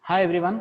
Hi everyone.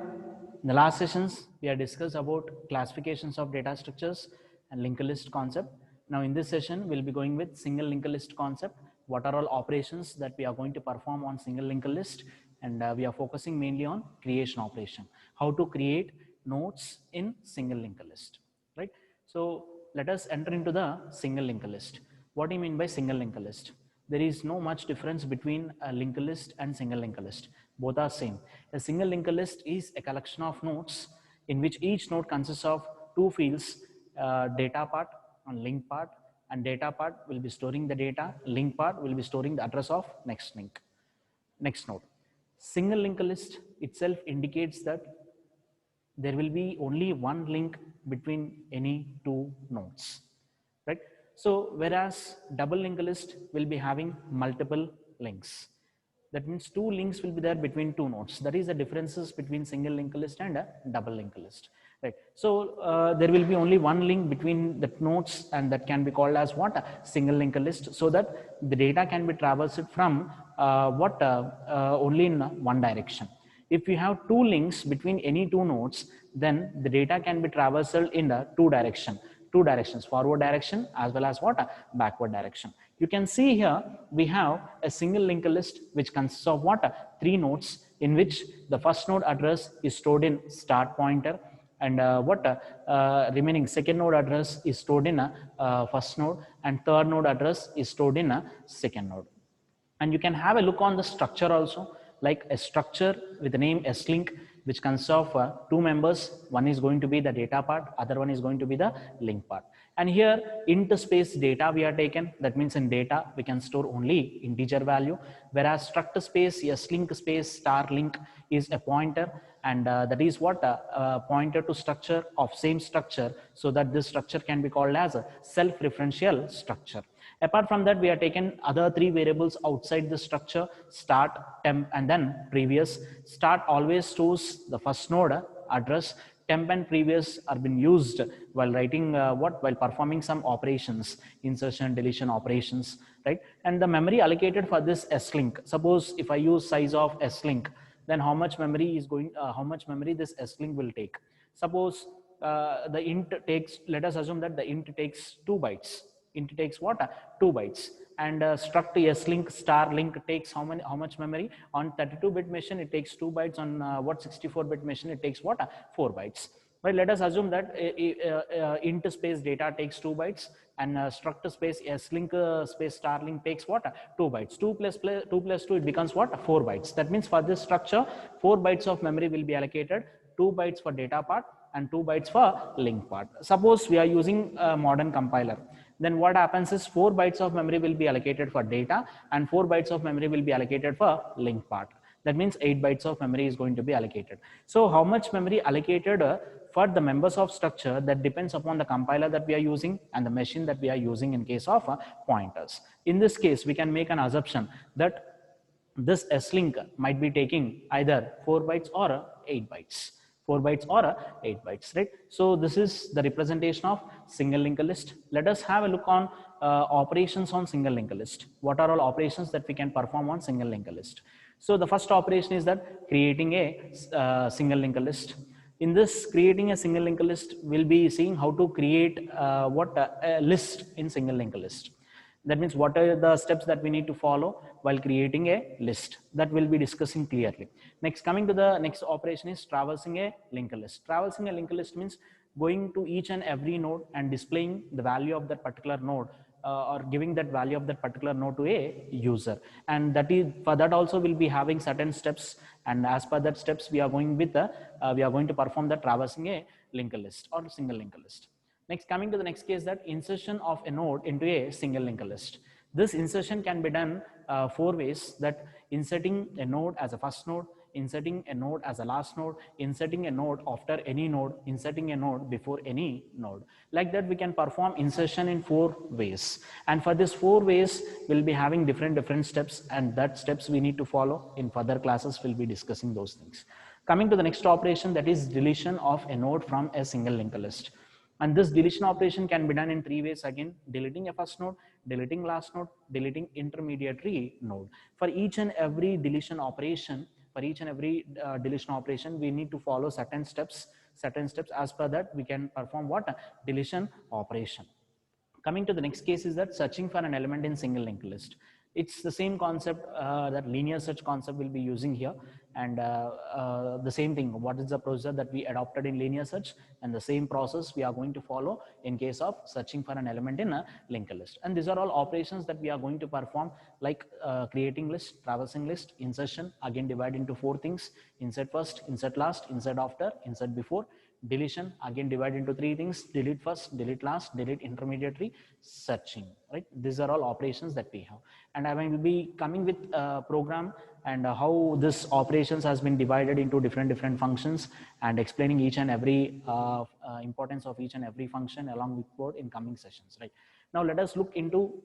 In the last sessions, we have discussed about classifications of data structures and linked list concept. Now in this session, we'll be going with single linked list concept. What are all operations that we are going to perform on single linked list? And we are focusing mainly on creation operation. How to create nodes in single linked list, right? So let us enter into the single linked list. What do you mean by single linked list? There is no much difference between a linked list and single linked list. Both are same. A single linked list is a collection of nodes in which each node consists of two fields, data part and link part, and data part will be storing the data, link part will be storing the address of next node. Single linked list itself indicates that there will be only one link between any two nodes, right? So whereas double linked list will be having multiple links. That means two links will be there between two nodes. That is the differences between single linked list and a double linked list, right? So there will be only one link between the nodes, and that can be called as what? A single linked list, so that the data can be traversed from only in one direction. If you have two links between any two nodes, then the data can be traversed in the two directions, forward direction as well as what? Backward direction. You can see here we have a single linked list which consists of what? Three nodes, in which the first node address is stored in start pointer, and remaining second node address is stored in a first node, and third node address is stored in a second node. And you can have a look on the structure also, like a structure with the name slink, which consists of two members. One is going to be the data part, other one is going to be the link part. And here int space data we are taken. That means in data we can store only integer value, whereas struct space slink space star link is a pointer, and that is what? Pointer to structure of same structure, so that this structure can be called as a self-referential structure. Apart from that, we are taken other three variables outside the structure: start, temp, and then previous. Start always stores the first node address. Temp and previous are being used while writing while performing some operations, insertion, deletion operations, right? And the memory allocated for this slink. Suppose if I use size of slink, then how much memory is going? How much memory this slink will take? Suppose the int takes. Let us assume that the int takes 2 bytes. Int takes what? 2 bytes. And struct slink star link takes how much memory? On 32-bit machine it takes 2 bytes. On 64-bit machine it takes what? 4 bytes. Well, let us assume that int space data takes 2 bytes, and struct space slink space star link takes what? 2 bytes. 2 plus 2 it becomes what? 4 bytes. That means for this structure 4 bytes of memory will be allocated, 2 bytes for data part and 2 bytes for link part. Suppose we are using a modern compiler, then what happens is 4 bytes of memory will be allocated for data and 4 bytes of memory will be allocated for link part. That means 8 bytes of memory is going to be allocated. So how much memory allocated for the members of structure, that depends upon the compiler that we are using and the machine that we are using in case of pointers. In this case, we can make an assumption that this slink might be taking either 4 bytes or 8 bytes. 4 bytes or 8 bytes, right? So this is the representation of single linked list. Let us have a look on operations on single linked list. What are all operations that we can perform on single linked list? So the first operation is that creating a single linked list. In this creating a single linked list, we'll be seeing how to create a list in single linked list. That means what are the steps that we need to follow while creating a list, that we'll be discussing clearly. Next, coming to the next operation is traversing a linked list. Traversing a linked list means going to each and every node and displaying the value of that particular node, or giving that value of that particular node to a user. And that is, for that also we'll be having certain steps, and as per that steps we are going to perform the traversing a linked list or single linked list. Next, coming to the next case, that insertion of a node into a single linked list. This insertion can be done 4 ways: that inserting a node as a first node, inserting a node as a last node, inserting a node after any node, inserting a node before any node. Like that we can perform insertion in 4 ways. And for these 4 ways, we'll be having different steps, and that steps we need to follow. In further classes, we'll be discussing those things. Coming to the next operation, that is deletion of a node from a single linked list. And this deletion operation can be done in 3 ways again: deleting a first node, deleting last node, deleting intermediary node. For each and every deletion operation, for each and every deletion operation, we need to follow certain steps. As per that, we can perform what? Deletion operation. Coming to the next case is that searching for an element in single linked list. It's the same concept, that linear search concept we'll be using here, and the same thing, what is the procedure that we adopted in linear search, and the same process we are going to follow in case of searching for an element in a linked list. And these are all operations that we are going to perform, like creating list, traversing list, insertion, again divide into 4 things: insert first, insert last, insert after, insert before. Deletion, again divide into 3 things: delete first, delete last, delete intermediary, searching, right? These are all operations that we have, and I will be coming with a program and how this operations has been divided into different functions, and explaining each and every importance of each and every function along with code in coming sessions. Right now, let us look into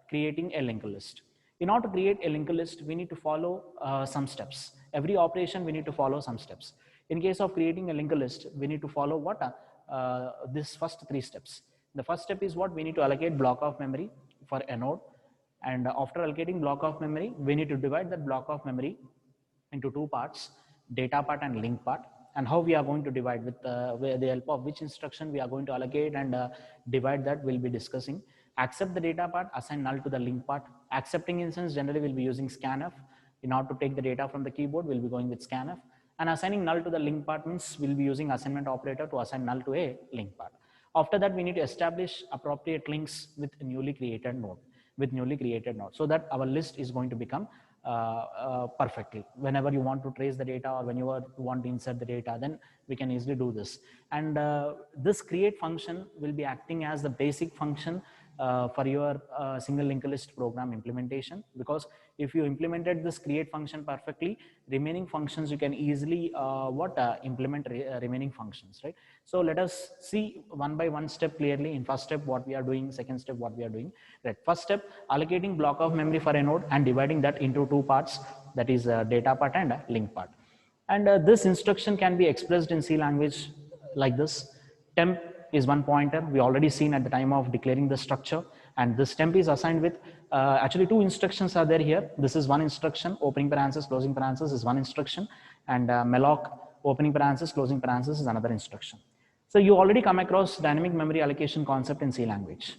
creating a linked list. In order to create a linked list, we need to follow some steps. Every operation we need to follow some steps. In case of creating a linked list, we need to follow what? This first 3 steps. The first step is what? We need to allocate block of memory for a node, and after allocating block of memory, we need to divide that block of memory into 2 parts: data part and link part. And how we are going to divide, with the help of which instruction we are going to allocate and divide, that we'll be discussing. Accept the data part, assign null to the link part. Accepting instance, generally we'll be using scanf. In order to take the data from the keyboard, we'll be going with scanf. And assigning null to the link part means we'll be using assignment operator to assign null to a link part. After that, we need to establish appropriate links with newly created node, so that our list is going to become perfectly. Whenever you want to trace the data, or when you want to insert the data, then we can easily do this. And this create function will be acting as the basic function for your single linked list program implementation, because if you implemented this create function perfectly, remaining functions you can easily implement remaining functions, right? So let us see one by one step clearly. In first step what we are doing, second step what we are doing, right? First step, allocating block of memory for a node and dividing that into 2 parts, that is data part and link part. And this instruction can be expressed in C language like this. Temp is one pointer, we already seen at the time of declaring the structure, and this temp is assigned with actually 2 instructions are there here. This is one instruction, opening parenthesis, closing parenthesis is one instruction, and malloc, opening parenthesis, closing parenthesis is another instruction. So you already come across dynamic memory allocation concept in C language.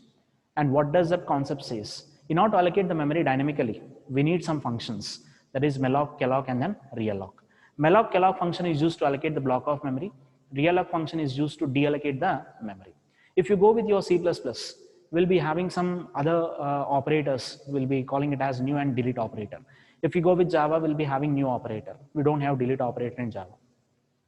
And what does that concept says? In order to allocate the memory dynamically, we need some functions, that is malloc, calloc, and then realloc. Malloc calloc function is used to allocate the block of memory. Realloc function is used to deallocate the memory. If you go with your C++, we'll be having some other operators, we'll be calling it as new and delete operator. If you go with Java, we'll be having new operator. We don't have delete operator in Java.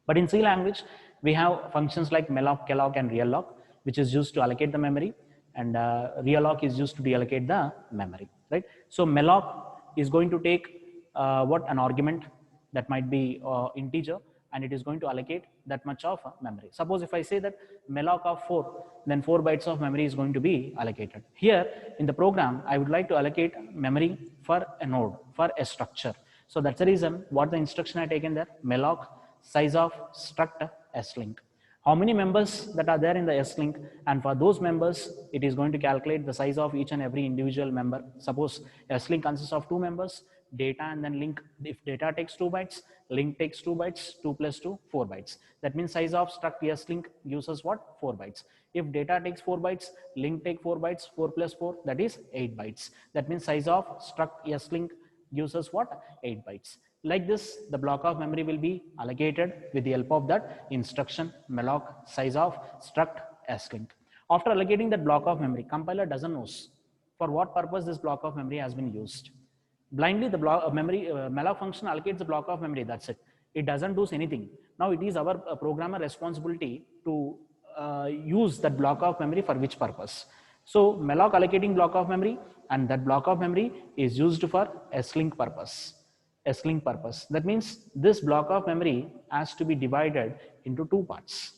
But in C language, we have functions like malloc, calloc, and realloc, which is used to allocate the memory, and realloc is used to deallocate the memory, right? So malloc is going to take an argument that might be integer, and it is going to allocate that much of memory. Suppose if I say that malloc of 4, then 4 bytes of memory is going to be allocated. Here in the program, I would like to allocate memory for a node, for a structure. So that's the reason what the instruction I taken there, malloc size of struct slink. How many members that are there in the slink, and for those members, it is going to calculate the size of each and every individual member. Suppose slink consists of 2 members, data and then link. If data takes 2 bytes, link takes 2 bytes, 2 plus 2, 4 bytes. That means size of struct slink gives us what? 4 bytes. If data takes 4 bytes, link take 4 bytes, 4 plus 4, that is 8 bytes. That means size of struct slink gives us what? 8 bytes. Like this, the block of memory will be allocated with the help of that instruction malloc size of struct slink. After allocating that block of memory, compiler doesn't know for what purpose this block of memory has been used. Blindly, the block of memory malloc function allocates the block of memory. That's it. It doesn't do anything. Now it is our programmer responsibility to use that block of memory for which purpose. So malloc allocating block of memory, and that block of memory is used for slink purpose. Slink purpose. That means this block of memory has to be divided into 2 parts.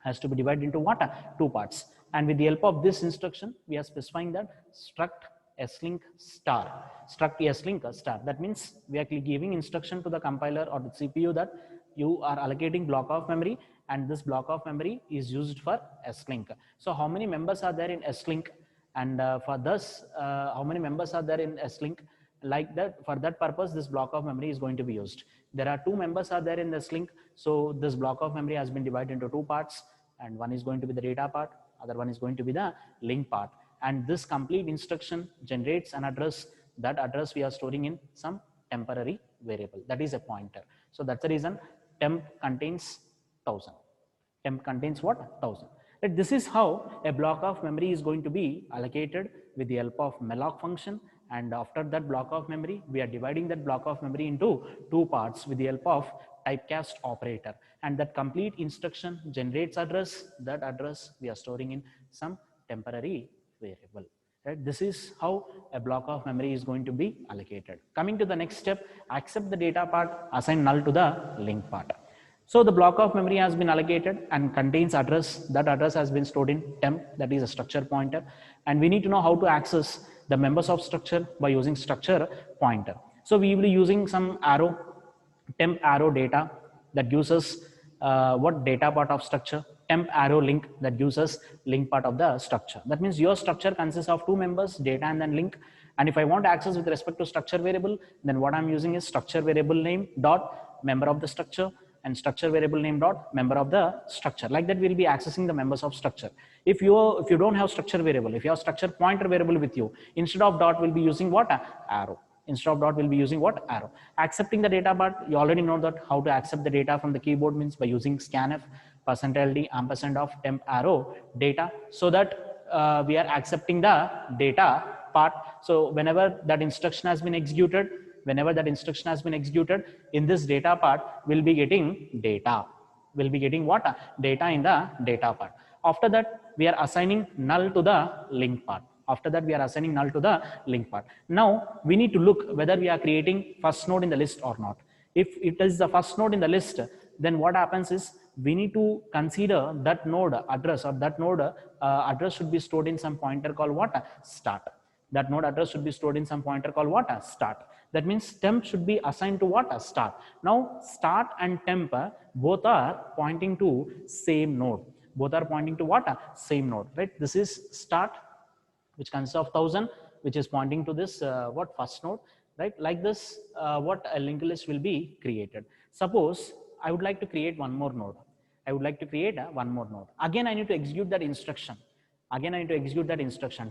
Has to be divided into what? 2 parts. And with the help of this instruction, we are specifying that struct slink star. Struct slink star. That means we are giving instruction to the compiler or the CPU that you are allocating block of memory, and this block of memory is used for slink. So how many members are there in slink? And for this, how many members are there in slink? like that. For that purpose, this block of memory is going to be used. There are two members are there in this link. So this block of memory has been divided into two parts, and one is going to be the data part, other one is going to be the link part. And this complete instruction generates an address. That address we are storing in some temporary variable, that is a pointer. So that's the reason temp contains 1000. Temp contains what? 1000. Right? This is how a block of memory is going to be allocated with the help of malloc function. And after that block of memory, we are dividing that block of memory into two parts with the help of typecast operator. And that complete instruction generates address. That address we are storing in some temporary variable. Right? This is how a block of memory is going to be allocated. Coming to the next step, accept the data part, assign null to the link part. So the block of memory has been allocated and contains address. That address has been stored in temp, that is a structure pointer. And we need to know how to access the members of structure by using structure pointer. So we will be using some arrow, temp arrow data, that gives us what data part of structure, temp arrow link, that gives us link part of the structure. That means your structure consists of two members, data and then link. And if I want to access with respect to structure variable, then what I'm using is structure variable name dot member of the structure, and structure variable name dot member of the structure. Like that, we'll be accessing the members of structure. If you don't have structure variable, if you have structure pointer variable with you, instead of dot, we'll be using what? Arrow. Instead of dot, we'll be using what? Arrow. Accepting the data part, you already know that how to accept the data from the keyboard means by using scanf %d ampersand of temp arrow data, so that we are accepting the data part. So whenever that instruction has been executed, in this data part, we'll be getting data. We'll be getting what? Data in the data part. After that, we are assigning null to the link part. Now we need to look whether we are creating first node in the list or not. If it is the first node in the list, then what happens is we need to consider that node address, or that node address should be stored in some pointer called what? Start. That node address should be stored in some pointer called what? Start. That means temp should be assigned to what? Start. Now start and temp both are pointing to same node. Both are pointing to what? Same node, right? This is start, which consists of 1000, which is pointing to this what? First node, right? Like this, what a linked list will be created. Suppose I would like to create one more node. Again, I need to execute that instruction.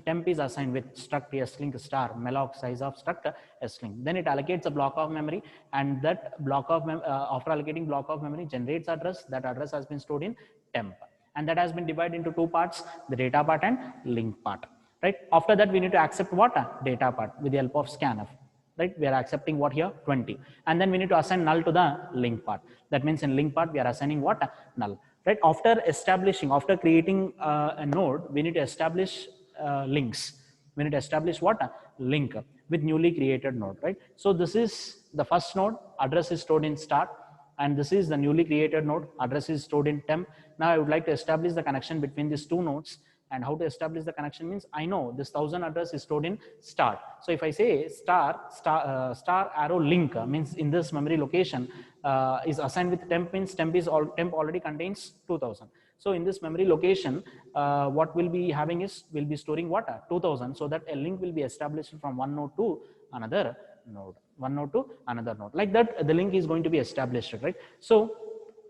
Temp is assigned with struct slink star malloc size of struct slink. Then it allocates a block of memory, and that block of after allocating block of memory generates address. That address has been stored in temp, and that has been divided into two parts: the data part and link part. Right? After that, we need to accept what? Data part with the help of scanf. Right? We are accepting what here? 20, and then we need to assign null to the link part. That means in link part we are assigning what? Null. Right? After creating a node, we need to establish links. We need to establish what? Link with newly created node. Right? So this is the first node, address is stored in start, and this is the newly created node, address is stored in temp. Now I would like to establish the connection between these two nodes. And how to establish the connection means I know this 1000 address is stored in start. So if I say star arrow link means in this memory location is assigned with temp, means temp already contains 2000. So in this memory location, what we'll be having is we'll be storing what? 2000, so that a link will be established from one node to another node. Like that, the link is going to be established, right? So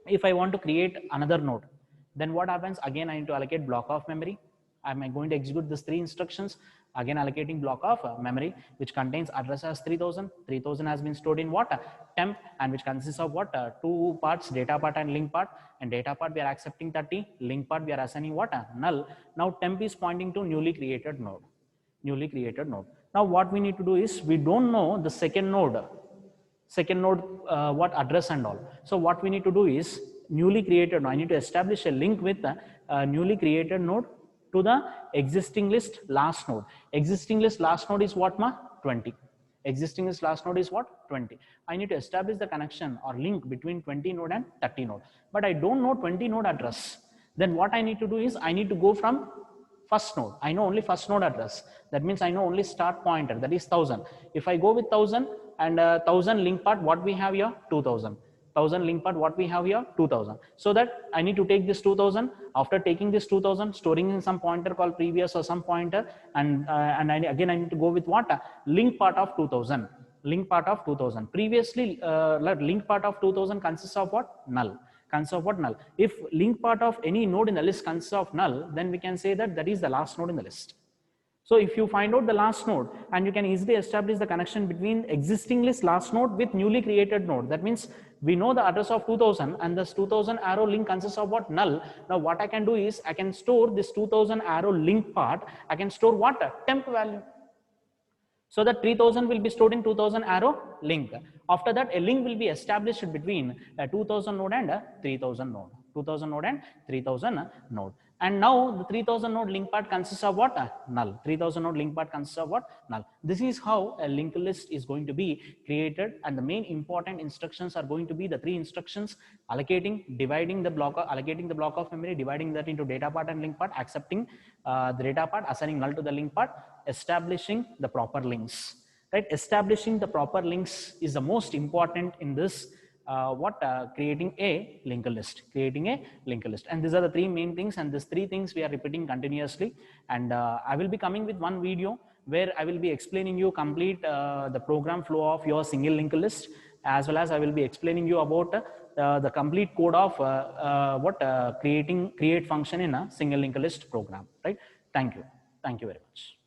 if I want to create another node, then what happens? Again, I need to allocate block of memory. I'm going to execute these three instructions. Again, allocating block of memory, which contains address as 3000. 3000 has been stored in what? Temp, and which consists of what? Two parts, data part and link part. And data part we are accepting 30. Link part we are assigning what? Null. Now temp is pointing to newly created node. Now what we need to do is, we don't know the second node what address and all. So what we need to do is newly created node. I need to establish a link with the newly created node to the existing list last node. Existing list last node is what? 20. Existing list last node is what? 20. I need to establish the connection or link between 20 node and 30 node. But I don't know 20 node address. Then what I need to do is I need to go from first node. I know only first node address. That means I know only start pointer, that is 1000. If I go with 1000 and 1000 link part, what we have here? 2000. 1000 link part, what we have here 2000. So that I need to take this 2000. After taking this 2000, storing in some pointer called previous or some pointer, and again I need to go with what link part of 2000. Link part of 2000. Previously, link part of 2000 consists of what? Null. Consists of what? Null. If link part of any node in the list consists of null, then we can say that that is the last node in the list. So if you find out the last node, and you can easily establish the connection between existing list last node with newly created node. That means we know the address of 2000, and this 2000 arrow link consists of what? Null. Now what I can do is I can store this 2000 arrow link part. I can store what? Temp value. So that 3000 will be stored in 2000 arrow link. After that, a link will be established between a 2000 node and a 3000 node. 2000 node and 3000 node. And now the 3000 node link part consists of what? Null. 3000 node link part consists of what? Null. This is how a linked list is going to be created, and the main important instructions are going to be the 3 instructions: allocating, dividing the block, allocating the block of memory, dividing that into data part and link part, accepting the data part, assigning null to the link part, establishing the proper links. Right? Establishing the proper links is the most important in this. Creating a linked list, and these are the 3 main things, and these 3 things we are repeating continuously. And I will be coming with one video where I will be explaining you complete the program flow of your single linked list, as well as I will be explaining you about the complete code of create function in a single linked list program. Right? Thank you very much.